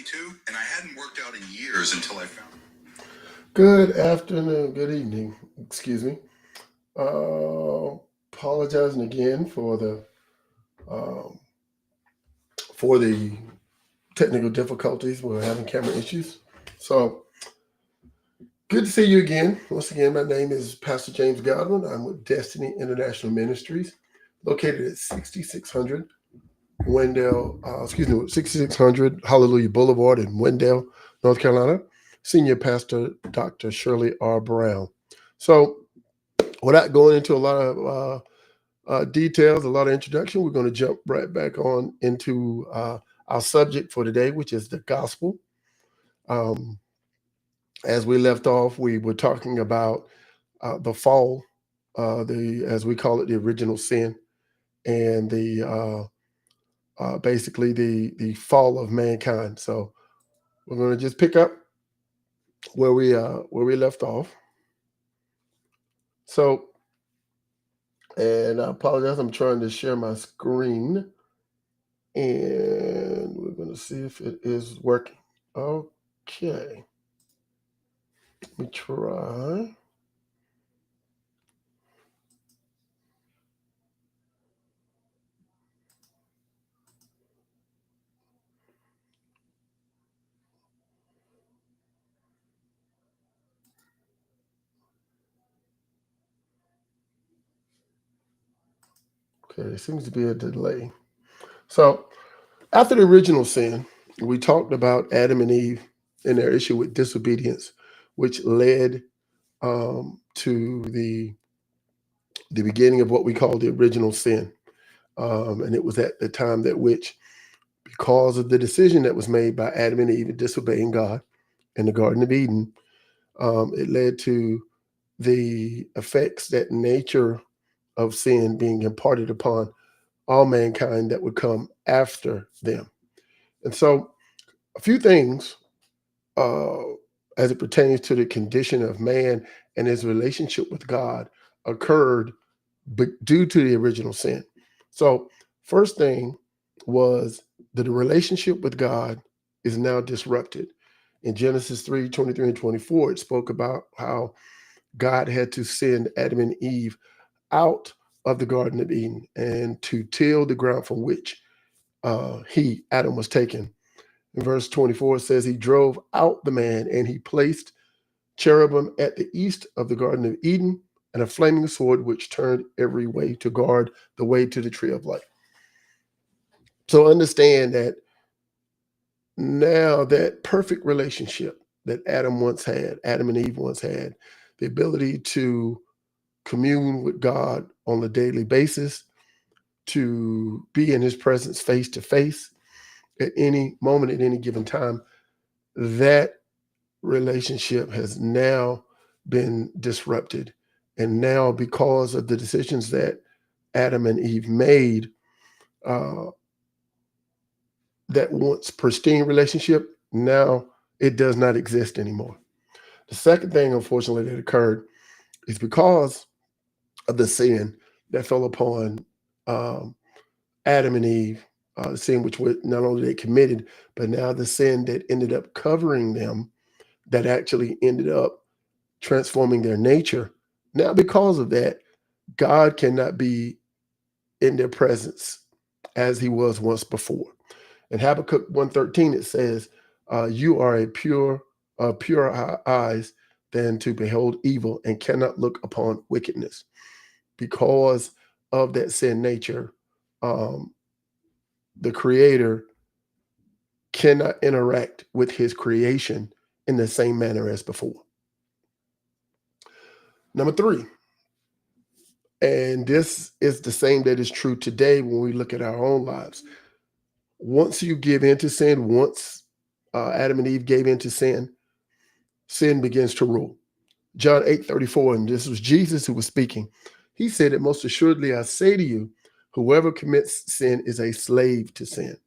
22, and I hadn't worked out in years until I found it. Good afternoon, good evening, excuse me. Uh, Apologizing again um, for the technical difficulties. We're having camera issues. So good to see you again. Once again, my name is Pastor James Godwin. I'm with Destiny International Ministries, located at 6600 6600 Hallelujah Boulevard in Wendell, North Carolina. Senior Pastor Dr. Shirley R. Brown. So without going into a lot of details, a lot of introduction, we're going to jump right back on into our subject for today, which is the gospel. Um, as we left off, we were talking about the fall, the as we call it, the original sin, and the basically the fall of mankind. So we're going to just pick up where we left off. So, and I apologize, I'm trying to share my screen. And we're going to see if it is working. Okay. Let me try. Okay, there seems to be a delay. So, after the original sin, we talked about Adam and Eve and their issue with disobedience, which led to the beginning of what we call the original sin. And it was at the time that which, because of the decision that was made by Adam and Eve in disobeying God in the Garden of Eden, it led to the effects that nature of sin being imparted upon all mankind that would come after them. And so, a few things uh, as it pertains to the condition of man and his relationship with God occurred due to the original sin. So, first thing was that the relationship with God is now disrupted. In Genesis 3:23 and 24, it spoke about how God had to send Adam and Eve out of the Garden of Eden and to till the ground from which Adam, was taken. In verse 24, it says, He drove out the man and he placed cherubim at the east of the Garden of Eden and a flaming sword which turned every way to guard the way to the tree of life. So understand that now that perfect relationship that Adam and Eve once had, the ability to commune with God on a daily basis, to be in his presence face to face at any moment, at any given time, that relationship has now been disrupted. And now, because of the decisions that Adam and Eve made, uh, that once pristine relationship, now it does not exist anymore. The second thing, unfortunately, that occurred is because of the sin that fell upon um, Adam and Eve, the sin which not only they committed, but now the sin that ended up covering them, that actually ended up transforming their nature. Now, because of that, God cannot be in their presence as he was once before. In Habakkuk 1:13, it says, you are a purer eyes than to behold evil and cannot look upon wickedness. Because of that sin nature, um, the creator cannot interact with his creation in the same manner as before. Number three, and this is the same that is true today when we look at our own lives. Once you give into sin, once Adam and Eve gave into sin, sin begins to rule. John 8:34, and this was Jesus who was speaking. He said that most assuredly I say to you, whoever commits sin is a slave to sin.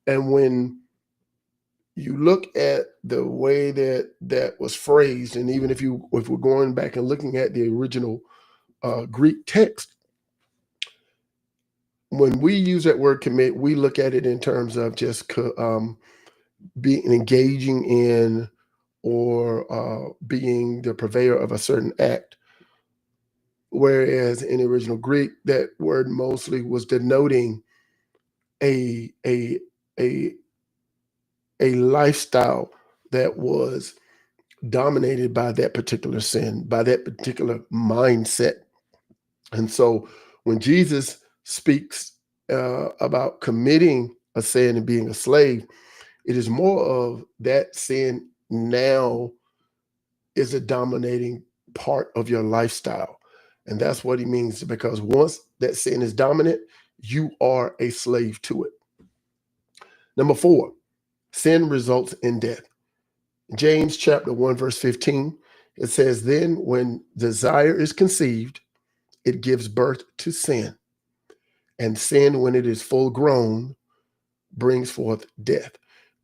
And when you look at the way that that was phrased, and even if we're going back and looking at the original Greek text, when we use that word commit, we look at it in terms of just being engaging in or being the purveyor of a certain act. Whereas in the original Greek, that word mostly was denoting a a a a lifestyle that was dominated by that particular sin, by that particular mindset. And so when Jesus speaks about committing a sin and being a slave, it is more of that sin now is a dominating part of your lifestyle. And that's what he means, because once that sin is dominant, you are a slave to it. Number 4, sin results in death. James chapter 1, verse 15, it says, then when desire is conceived, it gives birth to sin. And sin, when it is full grown, brings forth death.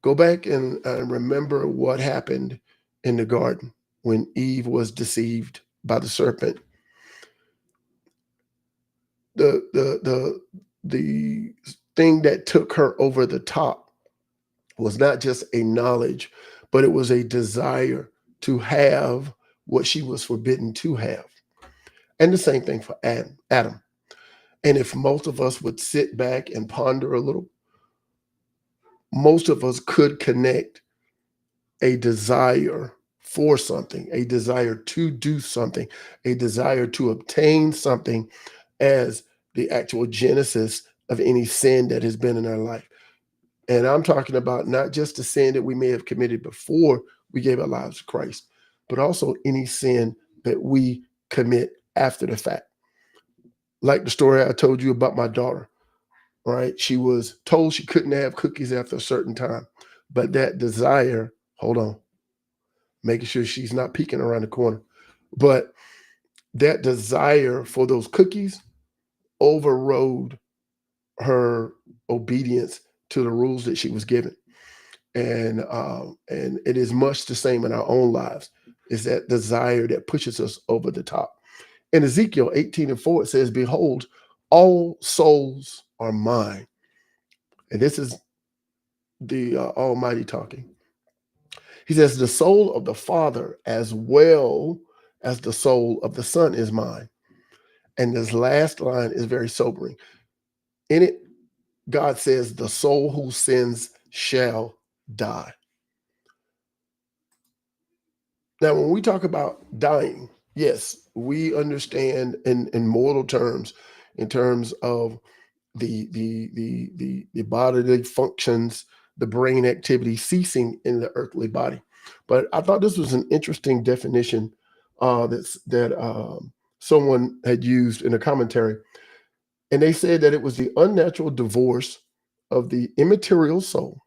Go back and remember what happened in the garden when Eve was deceived by the serpent. The thing that took her over the top was not just a knowledge, but it was a desire to have what she was forbidden to have. And the same thing for Adam. And if most of us would sit back and ponder a little, most of us could connect a desire for something, a desire to do something, a desire to obtain something as the actual genesis of any sin that has been in our life. And I'm talking about not just the sin that we may have committed before we gave our lives to Christ, but also any sin that we commit after the fact. Like the story I told you about my daughter, right? She was told she couldn't have cookies after a certain time, but that desire, hold on, making sure she's not peeking around the corner, but that desire for those cookies overrode her obedience to the rules that she was given. And it is much the same in our own lives. Is that desire that pushes us over the top. In Ezekiel 18:4, it says, behold, all souls are mine. And this is the Almighty talking. He says, the soul of the Father as well as the soul of the Son is mine. And this last line is very sobering. In it, God says, the soul who sins shall die. Now, when we talk about dying, yes, we understand in mortal terms, in terms of the bodily functions, the brain activity ceasing in the earthly body. But I thought this was an interesting definition that someone had used in a commentary, and they said that it was the unnatural divorce of the immaterial soul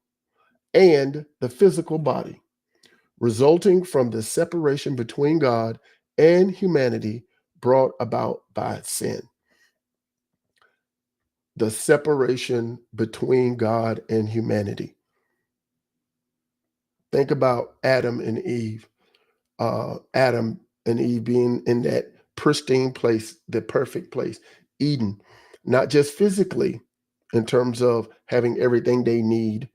and the physical body, resulting from the separation between God and humanity brought about by sin. The separation between God and humanity. Think about Adam and Eve. Adam and Eve being in that pristine place, the perfect place, Eden, not just physically in terms of having everything they need,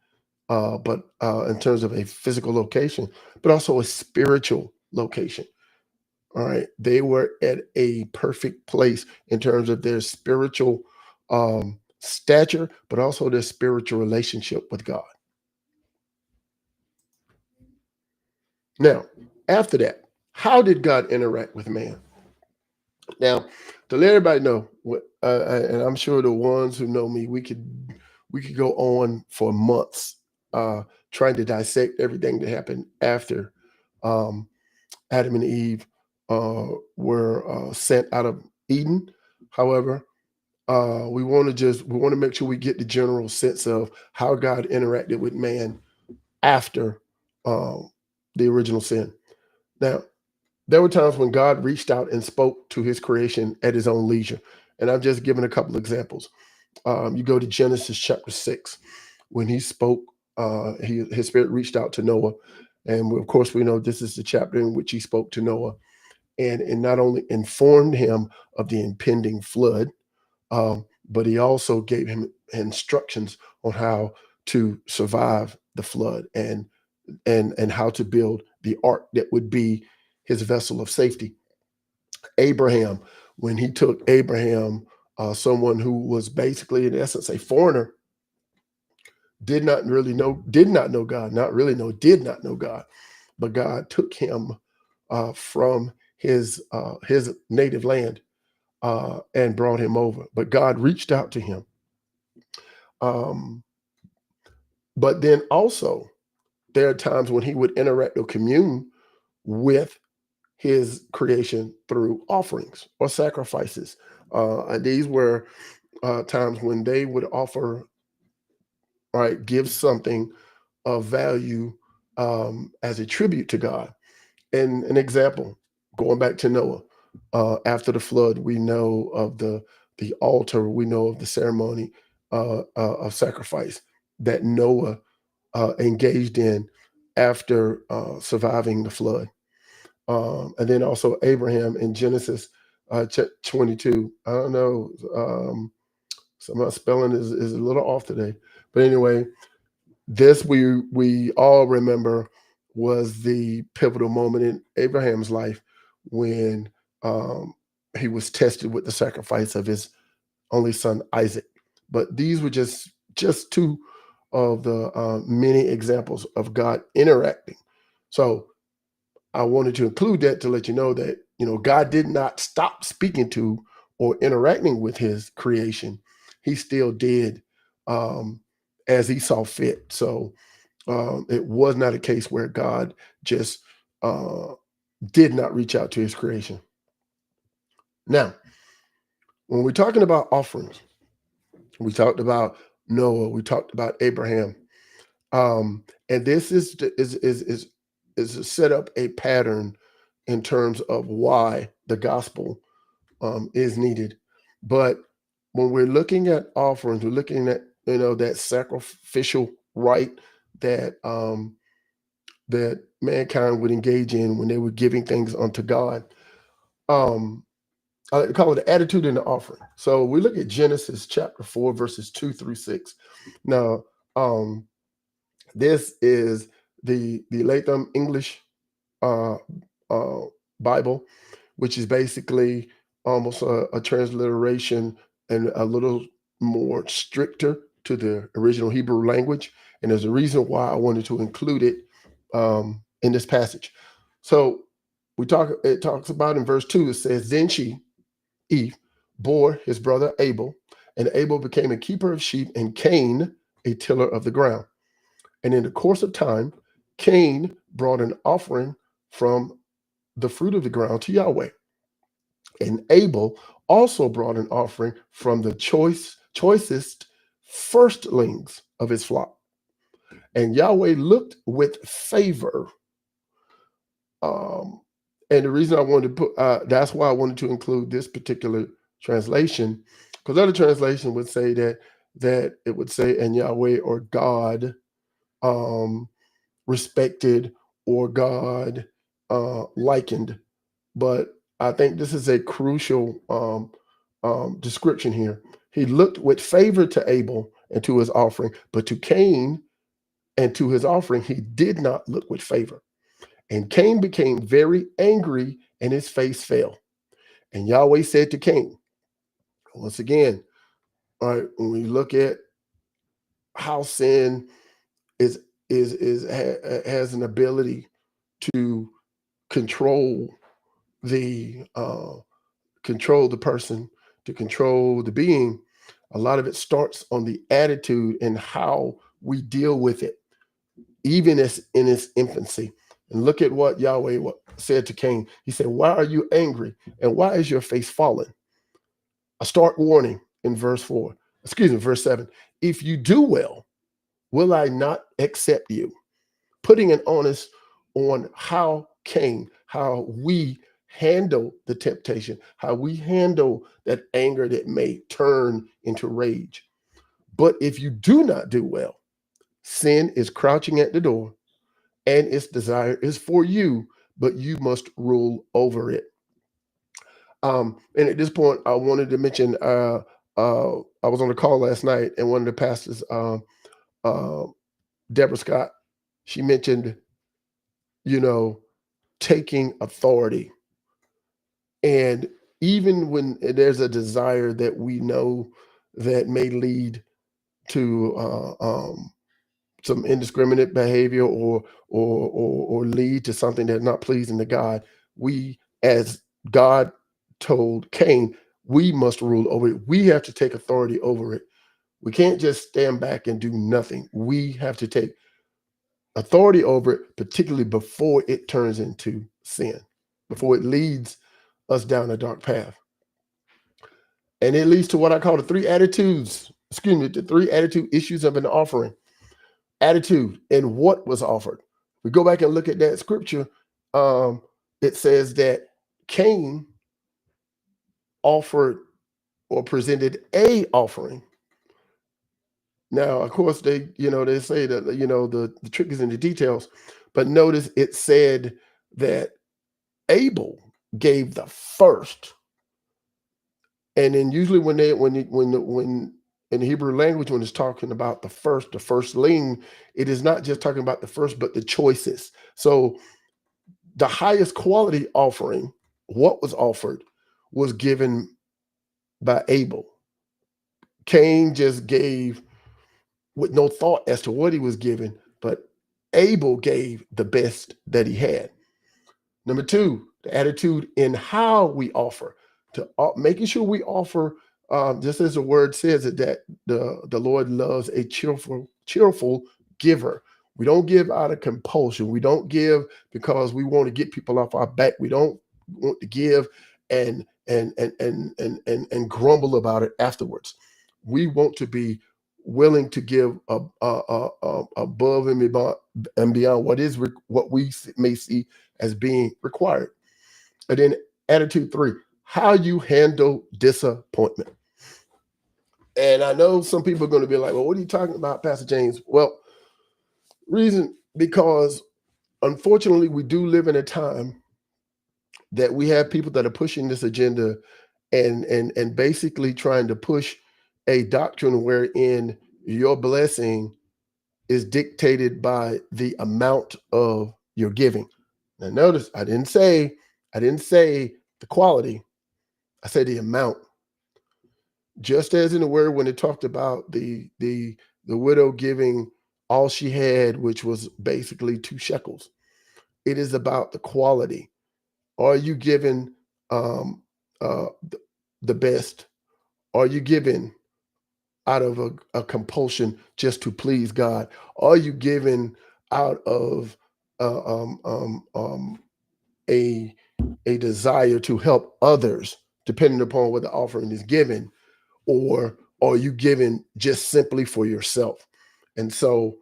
but in terms of a physical location, but also a spiritual location. All right. They were at a perfect place in terms of their spiritual stature, but also their spiritual relationship with God. Now, after that, how did God interact with man? Now, to let everybody know, and I'm sure the ones who know me, we could go on for months trying to dissect everything that happened after um, Adam and Eve were sent out of Eden. However, we want to make sure we get the general sense of how God interacted with man after um, the original sin. Now, there were times when God reached out and spoke to his creation at his own leisure. And I've just given a couple of examples. You go to Genesis chapter 6, when he spoke, his spirit reached out to Noah. And of course, we know this is the chapter in which he spoke to Noah and not only informed him of the impending flood, but he also gave him instructions on how to survive the flood and how to build the ark that would be his vessel of safety. Abraham, when he took Abraham, someone who was basically in essence a foreigner, did not know God, not really know, did not know God, but God took him from his native land and brought him over. But God reached out to him. Um, but then also, there are times when he would interact or commune with his creation through offerings or sacrifices. And these were times when they would offer, right, give something of value as a tribute to God. And an example, going back to Noah, after the flood, we know of the altar, we know of the ceremony of sacrifice that Noah engaged in after surviving the flood. And then also Abraham in Genesis 22. I don't know, some of my spelling is a little off today, but anyway, this we all remember was the pivotal moment in Abraham's life when um, he was tested with the sacrifice of his only son Isaac. But these were just two of the many examples of God interacting. So I wanted to include that to let you know that God did not stop speaking to or interacting with His creation. He still did as He saw fit. So it was not a case where God just uh, did not reach out to His creation. Now, when we're talking about offerings, we talked about Noah, we talked about Abraham, and this is set up a pattern in terms of why the gospel is needed. But when we're looking at offerings, we're looking at that sacrificial rite that that mankind would engage in when they were giving things unto God. Um, I call it the attitude in the offering. So we look at Genesis chapter 4, verses 2 through 6. Now, um, this is the Latham English uh, uh, Bible, which is basically almost a transliteration and a little more stricter to the original Hebrew language. And there's a reason why I wanted to include it in this passage. So it talks about in verse 2, it says, Then she, Eve, bore his brother Abel, and Abel became a keeper of sheep, and Cain a tiller of the ground. And in the course of time, Cain brought an offering from the fruit of the ground to Yahweh. And Abel also brought an offering from the choicest firstlings of his flock. And Yahweh looked with favor. Um, and the reason I wanted to that's why I wanted to include this particular translation, because other translation would say that it would say, and Yahweh or God um, respected or God likened. But I think this is a crucial description here. He looked with favor to Abel and to his offering, but to Cain and to his offering, he did not look with favor. And Cain became very angry and his face fell. And Yahweh said to Cain, once again, all right, when we look at how sin has an ability to control the person, to control the being, a lot of it starts on the attitude and how we deal with it, even as in its infancy. And look at what Yahweh said to Cain. He said, Why are you angry? And why is your face fallen? A stark warning in verse 7. If you do well, will I not accept you? Putting an onus on how we handle the temptation, how we handle that anger that may turn into rage. But if you do not do well, sin is crouching at the door, and its desire is for you, but you must rule over it. And at this point, I wanted to mention I was on a call last night, and one of the pastors uh, Deborah Scott, she mentioned, you know, taking authority. And even when there's a desire that we know that may lead to some indiscriminate behavior or lead to something that's not pleasing to God, we, as God told Cain, we must rule over it. We have to take authority over it. We can't just stand back and do nothing. We have to take authority over it, particularly before it turns into sin, before it leads us down a dark path. And it leads to what I call the three attitudes, the three attitude issues of an offering. Attitude and what was offered. We go back and look at that scripture. It says that Cain offered or presented a offering. Now, of course, they say that the trick is in the details, but notice it said that Abel gave the first. And then usually when in the Hebrew language, when it's talking about the firstling, it is not just talking about the first, but the choices. So the highest quality offering, what was offered, was given by Abel. Cain just gave with no thought as to what he was given, but Abel gave the best that he had. Number two, the attitude in how we offer, to making sure we offer, just as the word says it, that the Lord loves a cheerful giver. We don't give out of compulsion. We don't give because we want to get people off our back. We don't want to give and grumble about it afterwards. We want to be willing to give above and beyond what we may see as being required. And then attitude three, how you handle disappointment. And I know some people are going to be like, well, what are you talking about, Pastor James? Well, reason because unfortunately we do live in a time that we have people that are pushing this agenda and basically trying to push a doctrine wherein your blessing is dictated by the amount of your giving. Now notice I didn't say the quality. I said the amount. Just as in the word when it talked about the widow giving all she had, which was basically 2 shekels. It is about the quality. Are you giving the best? Are you giving out of a compulsion just to please God? Are you giving out of a desire to help others, depending upon what the offering is given, or are you giving just simply for yourself? And so,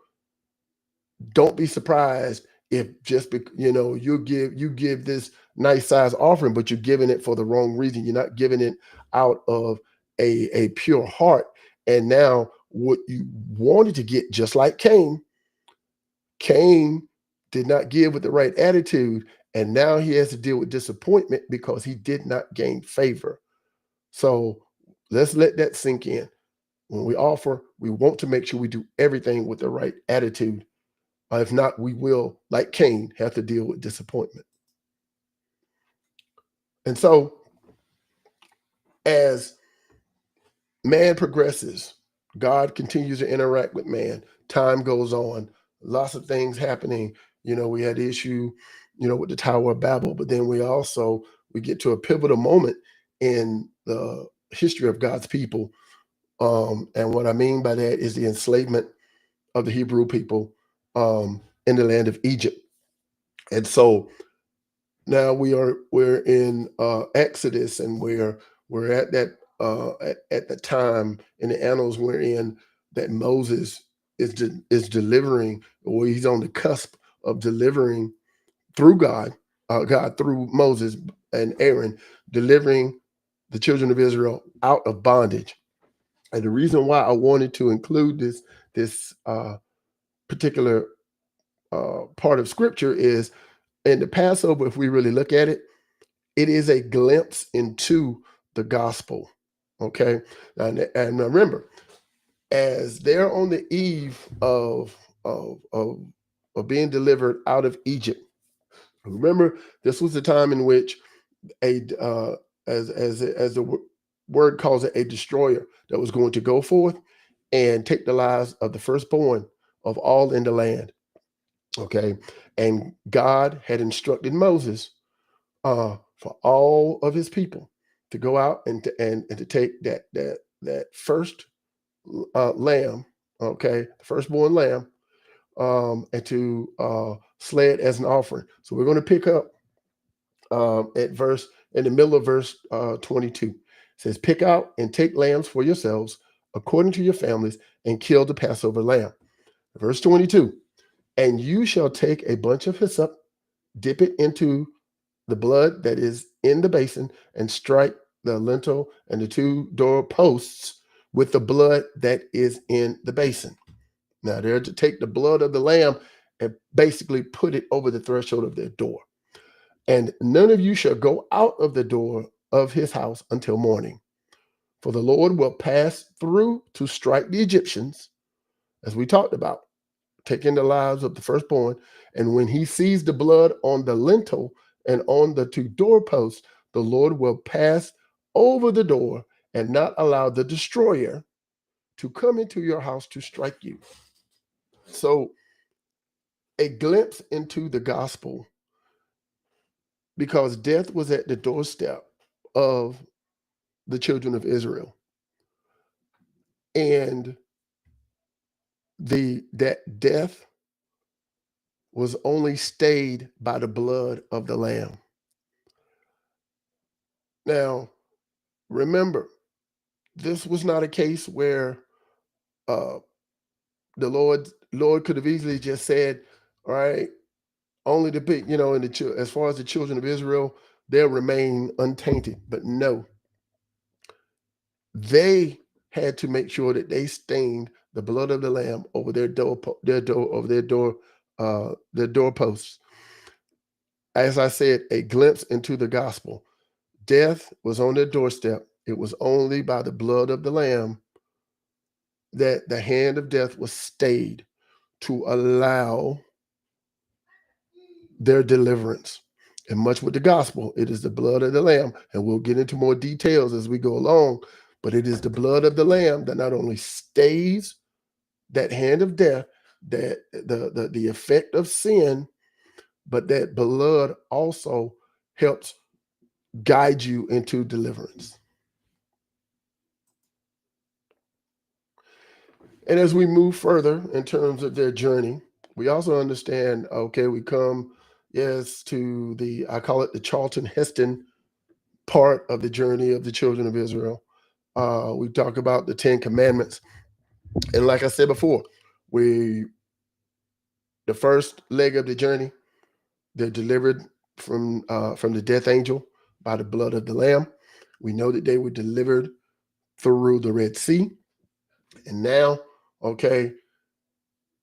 don't be surprised if just you give this nice size offering, but you're giving it for the wrong reason. You're not giving it out of a pure heart. And now, what you wanted to get, just like Cain did not give with the right attitude, and now he has to deal with disappointment because he did not gain favor. So let's let that sink in. When we offer, we want to make sure we do everything with the right attitude. If not, we will, like Cain, have to deal with disappointment. And so, as man progresses, God continues to interact with man. Time goes on, lots of things happening. We had the issue, with the Tower of Babel, but then we get to a pivotal moment in the history of God's people. And what I mean by that is the enslavement of the Hebrew people in the land of Egypt. And so now we're in Exodus, and we're at that at the time in the annals we're in that Moses is delivering, or he's on the cusp of delivering through God through Moses and Aaron, delivering the children of Israel out of bondage. And the reason why I wanted to include this particular part of Scripture is in the Passover. If we really look at it, it is a glimpse into the gospel. Okay, and remember, as they're on the eve of of being delivered out of Egypt. Remember, this was the time in which a as the word calls it, a destroyer that was going to go forth and take the lives of the firstborn of all in the land. Okay, and God had instructed Moses for all of his people to go out and to take that first lamb, okay, the firstborn lamb, and to slay it as an offering. So we're going to pick up at verse in the middle of verse 22. It says, "Pick out and take lambs for yourselves according to your families, and kill the Passover lamb." Verse 22. "And you shall take a bunch of hyssop, dip it into the blood that is in the basin, and strike the lintel and the two door posts with the blood that is in the basin." Now they're to take the blood of the lamb and basically put it over the threshold of their door. "And none of you shall go out of the door of his house until morning. For the Lord will pass through to strike the Egyptians," as we talked about, taking the lives of the firstborn. "And when he sees the blood on the lintel and on the two doorposts, the Lord will pass over the door and not allow the destroyer to come into your house to strike you." So, a glimpse into the gospel, because death was at the doorstep of the children of Israel. And that death was only stayed by the blood of the lamb. Now, remember, this was not a case where uh, the Lord could have easily just said, "All right, only the big, in as far as the children of Israel, they'll remain untainted." But no, they had to make sure that they stained the blood of the lamb over their doorposts. As I said, a glimpse into the gospel. Death was on their doorstep. It was only by the blood of the lamb that the hand of death was stayed to allow their deliverance. And much with the gospel, it is the blood of the lamb. And we'll get into more details as we go along. But it is the blood of the lamb that not only stays that hand of death, that the effect of sin, but that blood also helps guide you into deliverance. And as we move further in terms of their journey, we also understand, okay, we come, yes, to I call it the Charlton Heston part of the journey of the children of Israel. We talk about the 10 Commandments. And like I said before, the first leg of the journey, they're delivered from the death angel by the blood of the lamb. We know that they were delivered through the Red Sea. And now, okay,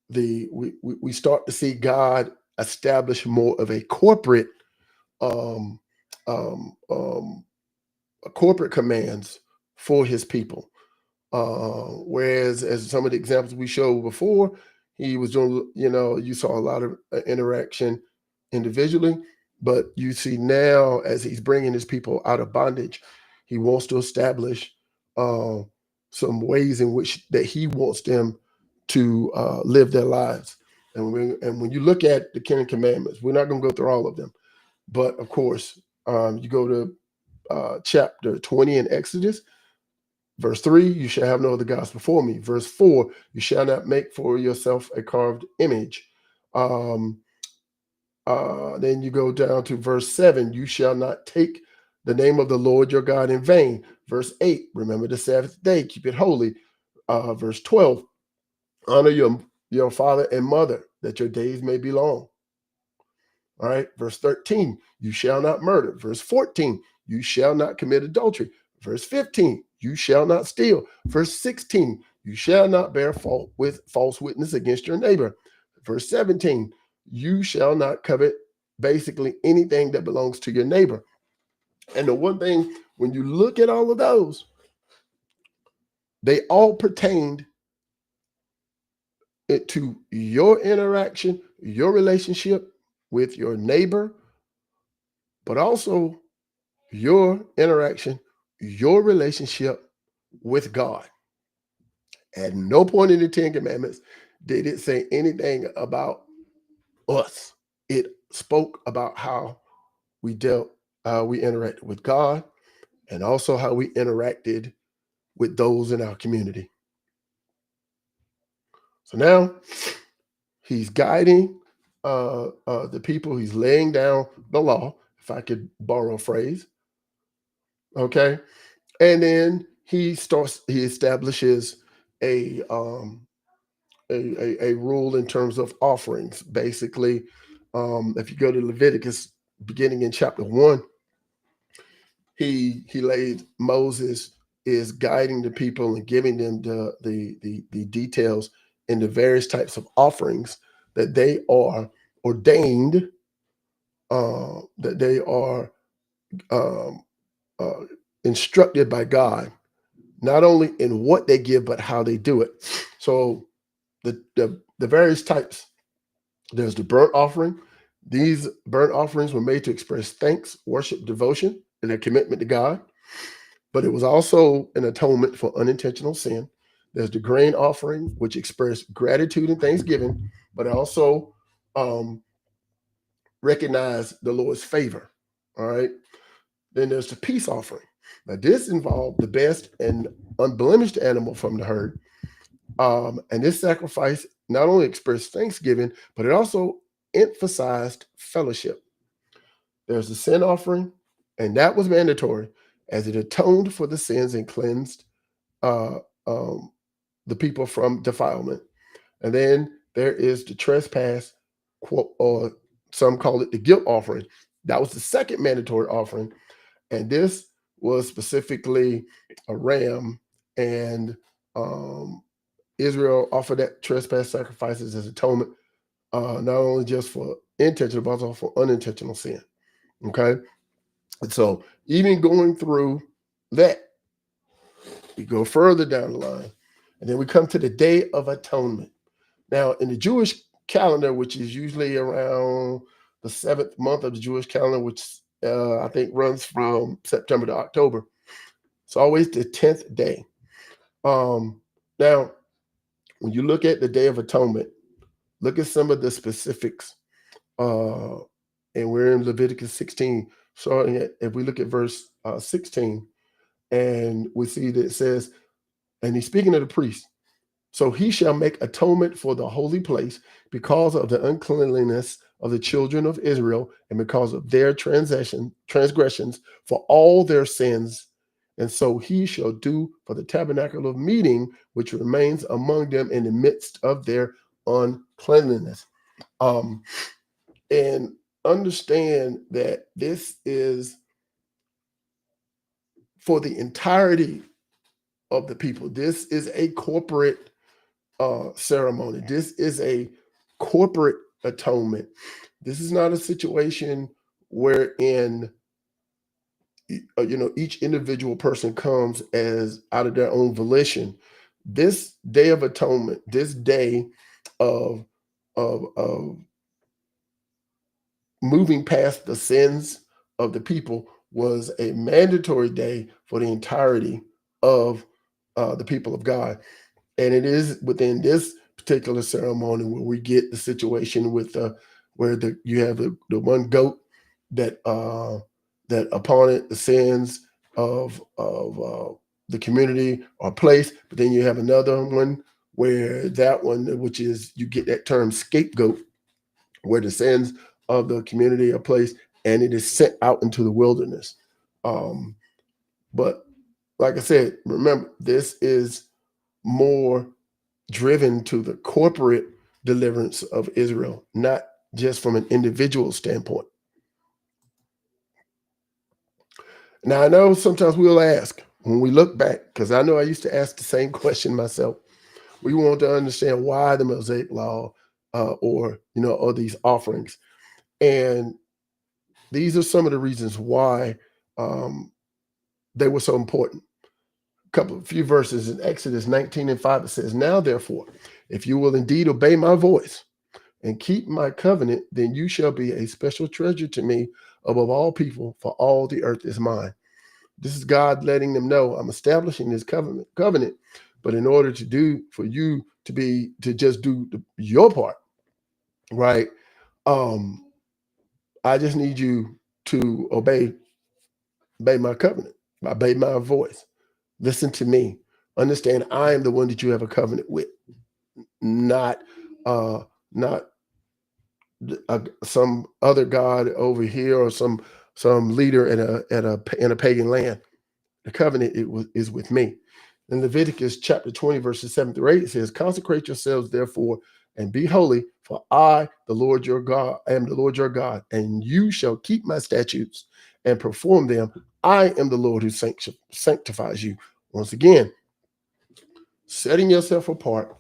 we start to see God establish more of a corporate um, um, um, corporate commands for his people. Whereas, as some of the examples we showed before, he was doing, you saw a lot of interaction individually, but you see now as he's bringing his people out of bondage, he wants to establish some ways in which that he wants them to live their lives. And when you look at the 10 Commandments, we're not going to go through all of them, but of course, you go to chapter 20 in Exodus. Verse 3, you shall have no other gods before me. Verse 4, you shall not make for yourself a carved image. Then you go down to verse 7, you shall not take the name of the Lord your God in vain. Verse 8, remember the Sabbath day, keep it holy. Verse 12, honor your father and mother, that your days may be long. All right. Verse 13, you shall not murder. Verse 14, you shall not commit adultery. Verse 15, you shall not steal. Verse 16, you shall not bear false witness against your neighbor. Verse 17, you shall not covet basically anything that belongs to your neighbor. And the one thing, when you look at all of those, they all pertained to your interaction, your relationship with your neighbor, but also your interaction, your relationship with God. At no point in the Ten Commandments did it say anything about us. It spoke about how we interacted with God, and also how we interacted with those in our community. So now he's guiding the people. He's laying down the law, if I could borrow a phrase. Okay, and then he establishes a a rule in terms of offerings. Basically, if you go to Leviticus, beginning in chapter 1, he laid Moses is guiding the people and giving them the details in the various types of offerings that they are ordained, that they are um, uh, instructed by God, not only in what they give but how they do it. So the various types. There's the burnt offering. These burnt offerings were made to express thanks, worship, devotion, and a commitment to God. But it was also an atonement for unintentional sin. There's the grain offering, which expressed gratitude and thanksgiving, but also um, recognized the Lord's favor. All right. Then there's the peace offering. Now, this involved the best and unblemished animal from the herd. And this sacrifice not only expressed thanksgiving, but it also emphasized fellowship. There's the sin offering, and that was mandatory as it atoned for the sins and cleansed uh, um, the people from defilement. And then there is the trespass, or some call it the guilt offering. That was the second mandatory offering. And this was specifically a ram, and Israel offered that trespass sacrifices as atonement, not only just for intentional, but also for unintentional sin. Okay. And so even going through that, we go further down the line, and then we come to the Day of Atonement. Now, in the Jewish calendar, which is usually around the seventh month of the Jewish calendar, which I think runs from September to October, it's always the 10th day. Now, when you look at the Day of Atonement, look at some of the specifics. And we're in Leviticus 16, starting at, if we look at verse 16, and we see that it says, and he's speaking to the priest. So he shall make atonement for the holy place because of the uncleanliness of the children of Israel and because of their transgressions for all their sins. And so he shall do for the tabernacle of meeting, which remains among them in the midst of their uncleanliness. And understand that this is for the entirety of the people. This is a corporate ceremony. This is a corporate atonement. This is not a situation wherein each individual person comes as out of their own volition. This Day of Atonement, this day of of moving past the sins of the people, was a mandatory day for the entirety of the people of God. And it is within this particular ceremony where we get the situation with where you have the one goat that that upon it the sins of the community are placed, but then you have another one where that one, which is, you get that term scapegoat, where the sins of the community are placed and it is sent out into the wilderness. But like I said, remember, this is more driven to the corporate deliverance of Israel, not just from an individual standpoint. Now, I know sometimes we'll ask when we look back, because I know I used to ask the same question myself. We want to understand why the Mosaic Law, or these offerings. And these are some of the reasons why they were so important. A few verses in Exodus 19:5, it says, "Now therefore, If you will indeed obey my voice and keep my covenant, then you shall be a special treasure to me above all people, for all the earth is mine. This is God letting them know I'm establishing this covenant, but in order to do for you to just do your part, right? I just need you to obey my covenant, obey my voice. Listen to me. Understand I am the one that you have a covenant with, not not some other god over here or some leader in a pagan land. The covenant is with me. In Leviticus chapter 20, verses 7 through 8, it says, consecrate yourselves, therefore, and be holy, for I, the Lord your God, am the Lord your God, and you shall keep my statutes and perform them. I am the Lord who sanctifies you. Once again, setting yourself apart,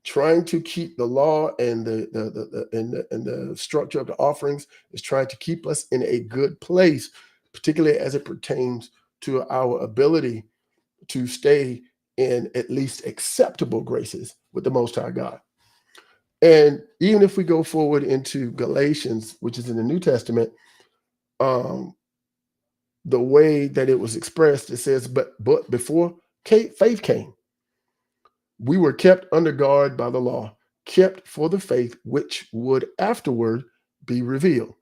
trying to keep the law and the structure of the offerings is trying to keep us in a good place, particularly as it pertains to our ability to stay in at least acceptable graces with the Most High God. And even if we go forward into Galatians, which is in the New Testament, the way that it was expressed, it says, but before faith came, we were kept under guard by the law, kept for the faith which would afterward be revealed.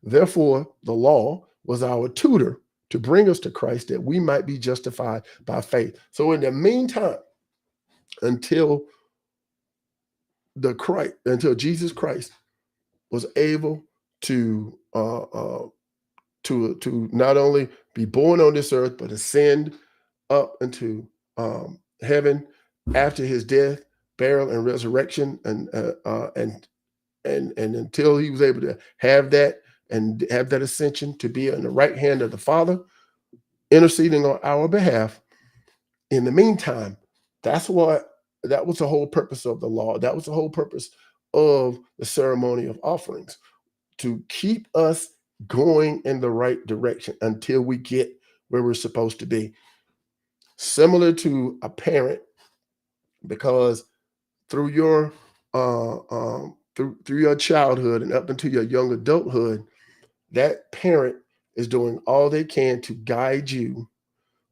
Therefore, the law was our tutor to bring us to Christ that we might be justified by faith. So in the meantime, until Jesus Christ was able to not only be born on this earth, but ascend up into heaven after his death, burial, and resurrection, and until he was able to have that and have that ascension to be on the right hand of the Father, interceding on our behalf. In the meantime, that was the whole purpose of the law. That was the whole purpose of the ceremony of offerings, to keep us going in the right direction until we get where we're supposed to be. Similar to a parent, because through your through your childhood and up into your young adulthood, that parent is doing all they can to guide you.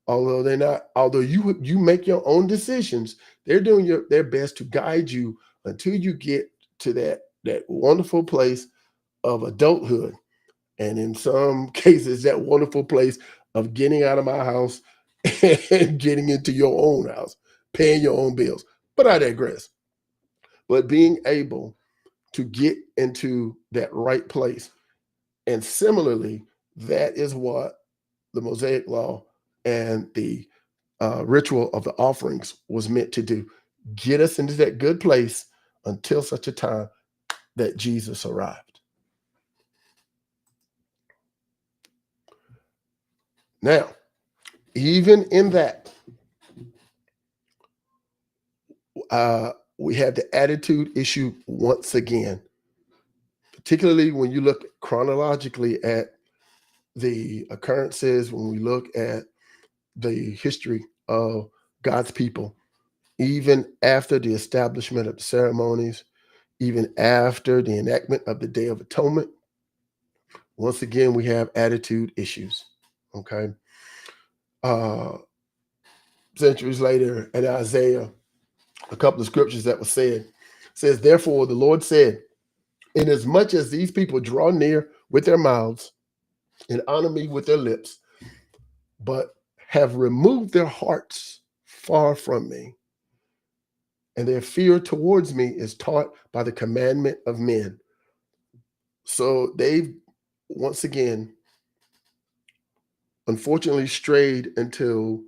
Although you make your own decisions, they're doing their best to guide you until you get to that wonderful place of adulthood. And in some cases, that wonderful place of getting out of my house and getting into your own house, paying your own bills. But I digress. But being able to get into that right place. And similarly, that is what the Mosaic law and the ritual of the offerings was meant to do. Get us into that good place until such a time that Jesus arrived. Now, even in that, we have the attitude issue once again, particularly when you look chronologically at the occurrences, when we look at the history of God's people, even after the establishment of the ceremonies, even after the enactment of the Day of Atonement. Once again, we have attitude issues. Okay. Centuries later in Isaiah, a couple of scriptures that were says, therefore the Lord said, inasmuch as these people draw near with their mouths and honor me with their lips, but have removed their hearts far from me, and their fear towards me is taught by the commandment of men. So they've once again, unfortunately, strayed into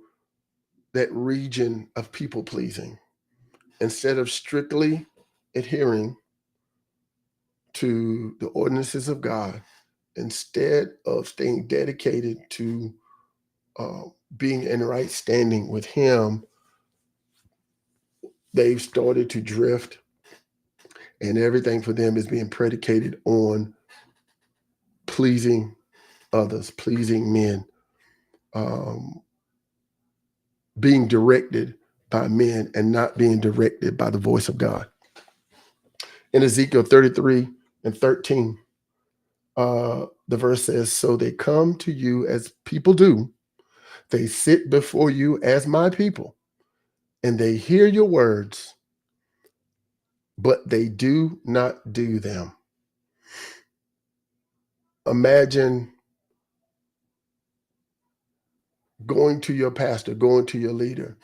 that region of people pleasing instead of strictly adhering to the ordinances of God, instead of staying dedicated to being in right standing with Him. They've started to drift, and everything for them is being predicated on pleasing others, pleasing men, being directed by men and not being directed by the voice of God. In Ezekiel 33 and 13, the verse says, "So they come to you as people do, they sit before you as my people, and they hear your words, but they do not do them." Imagine going to your pastor, going to your leader,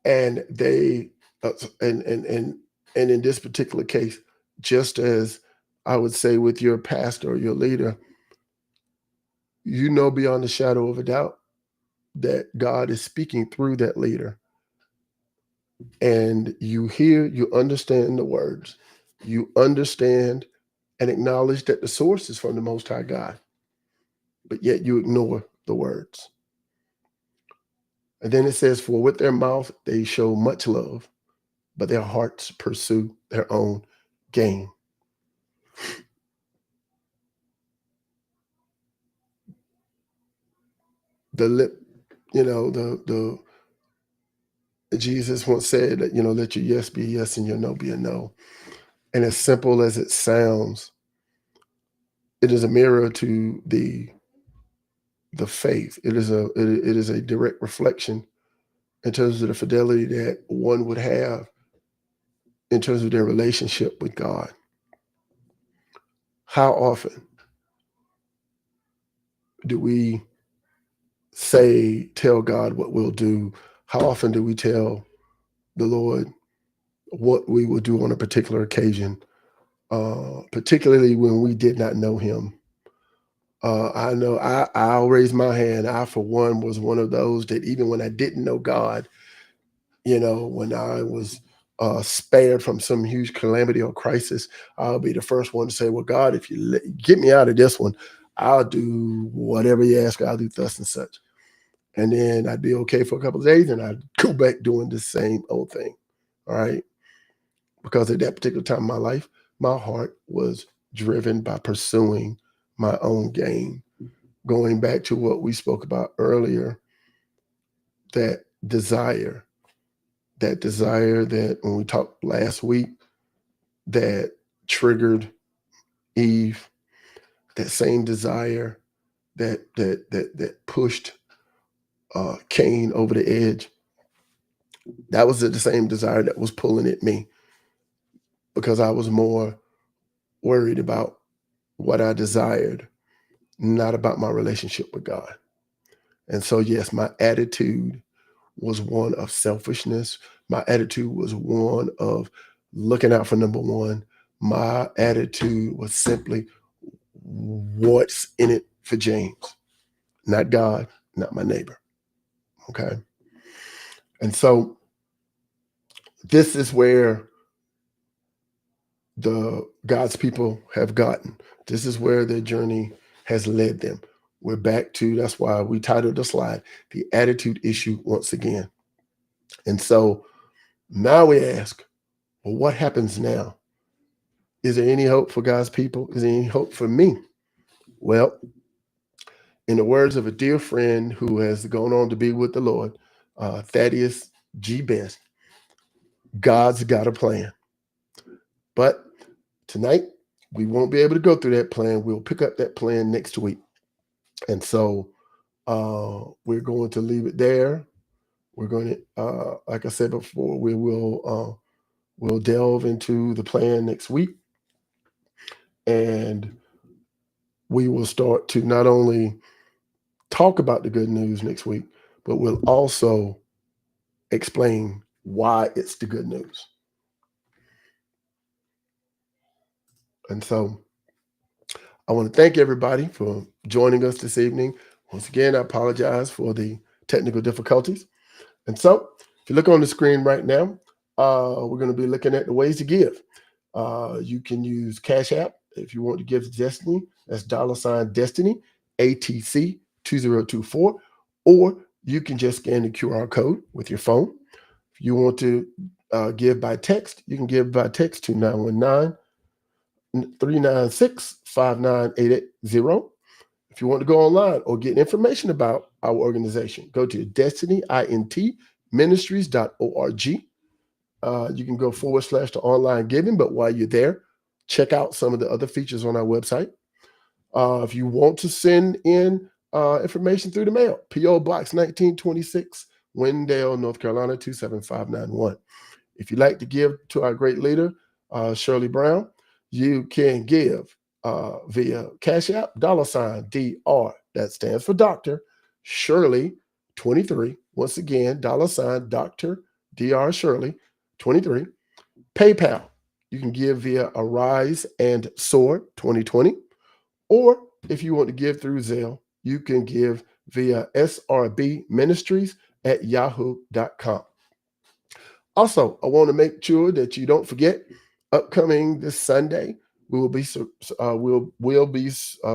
and they, uh, and in this particular case, just as I would say with your pastor or your leader, you know beyond a shadow of a doubt that God is speaking through that leader, and you hear, you understand the words, you understand and acknowledge that the source is from the Most High God, but yet you ignore the words. And then it says, "For with their mouth they show much love, but their hearts pursue their own gain." The lip, the Jesus once said that, let your yes be a yes and your no be a no. And as simple as it sounds, it is a mirror to the faith. It is a direct reflection in terms of the fidelity that one would have in terms of their relationship with God. How often do we tell God what we'll do? How often do we tell the Lord what we will do on a particular occasion, particularly when we did not know Him? I know I'll raise my hand. I, for one, was one of those that even when I didn't know God, when I was spared from some huge calamity or crisis, I'll be the first one to say, "Well, God, if you get me out of this one, I'll do whatever you ask. I'll do thus and such." And then I'd be okay for a couple of days, and I'd go back doing the same old thing. All right. Because at that particular time in my life, my heart was driven by pursuing my own gain. Going back to what we spoke about earlier, that desire, that when we talked last week, that triggered Eve, that same desire that pushed Cain over the edge. That was the same desire that was pulling at me, because I was more worried about what I desired, not about my relationship with God. And so, yes, my attitude was one of selfishness. My attitude was one of looking out for number one. My attitude was simply, what's in it for James? Not God, not my neighbor. Okay. And so this is where the God's people have gotten. This is where their journey has led them. We're back to, that's why we titled the slide, "The Attitude Issue," once again. And so now we ask, well, what happens now? Is there any hope for God's people? Is there any hope for me? Well, in the words of a dear friend who has gone on to be with the Lord, Thaddeus G. Best, God's got a plan. But tonight, we won't be able to go through that plan. We'll pick up that plan next week. And so we're going to leave it there. We're going to, like I said before, we'll delve into the plan next week. And we will start to not only talk about the good news next week, but we'll also explain why it's the good news. And so I want to thank everybody for joining us this evening. Once again, I apologize for the technical difficulties. And so if you look on the screen right now, we're going to be looking at the ways to give. You can use Cash App if you want to give to Destiny. That's $Destiny, ATC 2024. Or you can just scan the QR code with your phone. If you want to give by text, you can give by text to 919-396-59880. If you want to go online or get information about our organization, go to destinyintministries.org. You can go / to online giving, but while you're there, check out some of the other features on our website. If you want to send in information through the mail, P.O. Box 1926, Wendell, North Carolina 27591. If you'd like to give to our great leader, Shirley Brown, you can give via Cash App, $DR. That stands for Dr. Shirley 23. Once again, $, Dr. Shirley 23. PayPal, you can give via Arise and Soar 2020. Or if you want to give through Zelle, you can give via SRB Ministries at yahoo.com. Also, I want to make sure that you don't forget, upcoming this Sunday, we'll be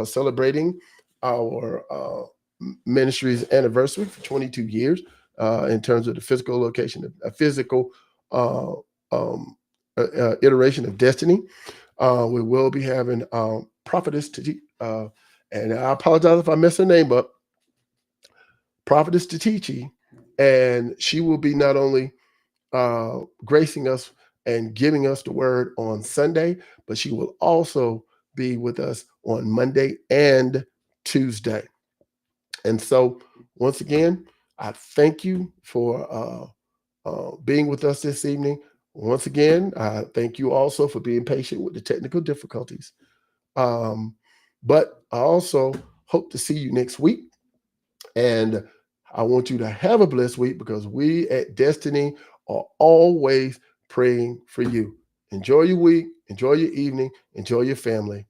celebrating our ministry's anniversary for 22 years in terms of the physical location, a physical uh, iteration of Destiny. We will be having Prophetess Tati, and I apologize if I mess her name up, Prophetess Tatichi, and she will be not only gracing us and giving us the word on Sunday, but she will also be with us on Monday and Tuesday. And so, once again, I thank you for being with us this evening. Once again, I thank you also for being patient with the technical difficulties. Um, but I also hope to see you next week. And I want you to have a blessed week because we at Destiny are always praying for you. Enjoy your week, enjoy your evening, enjoy your family.